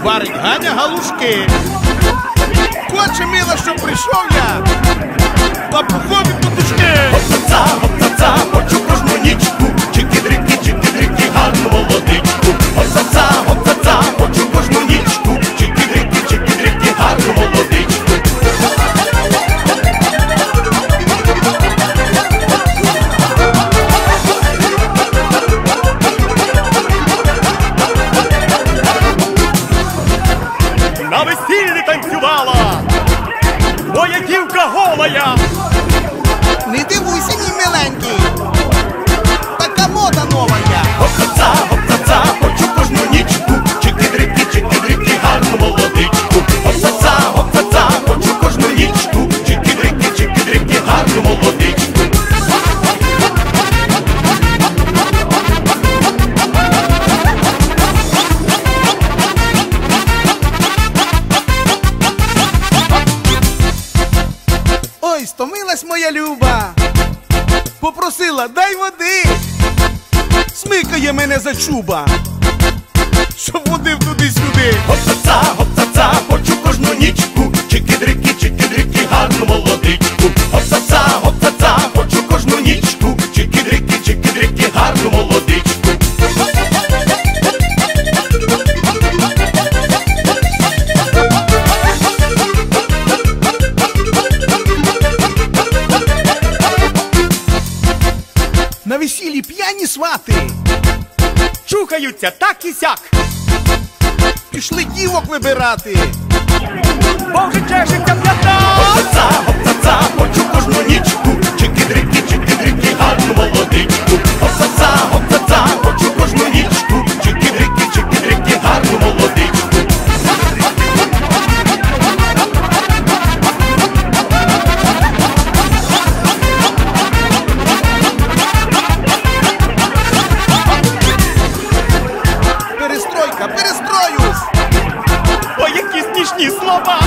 варить Ганя галушки. Хоче мила, щоб прийшов я на пухові подушки. Оп-ца-ца, хочу кожну нічку, чики-дрики, гарну молодичку. Оп-ца-ца, хочу кожну нічку, чики-дрики, гарну молодичку. На весіллі танцювала моя дівка голая. Не дивуйся, мій миленький, така мода новая. Оп-ца-ца, хочу кожну нічку, чики-дрики, гарну молодичку. Оп-ца-ца, хочу кожну нічку, чики-дрики, гарну молодичку. Ой, стомилась моя люба, попросила, дай води, смикає мене за чуба, щоб водив туди-сюди. Оп-ца-ца, хочу кожну нічку, чики-дрики, гарну молодичку. Оп-ца-ца, хочу кожну нічку, чики-дрики, гарну молодичку. На весіллі п'яні свати Чухаються так і сяк, пішли дівок вибирати. бо вже чешеться п'ята. Оп-ца-ца, хочу кожну нічку, чики-дрики, гарну молодичку. Оп-ца-ца, хочу кожну нічку, чики-дрики, гарну молодичку. Перестройка, перестроюсь, Ой, які смішні слова.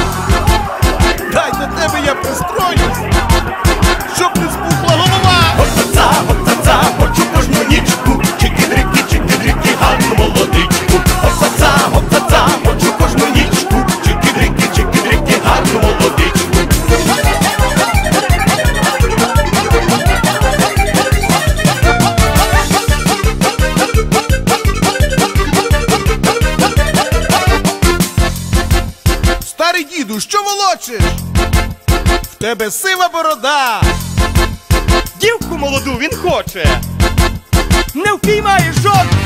дай до тебе я пристроюсь, щоб не спухла голова. Оп-ца-ца, хочу кожну нічку, чики-дрики, гарну молодичку. Оп-ца-ца, хочу кожну нічку, чики-дрики, гарну молодичку. Старий діду, що волочиш? В тебе сива борода. Дівку молоду він хоче, не впіймає жодна.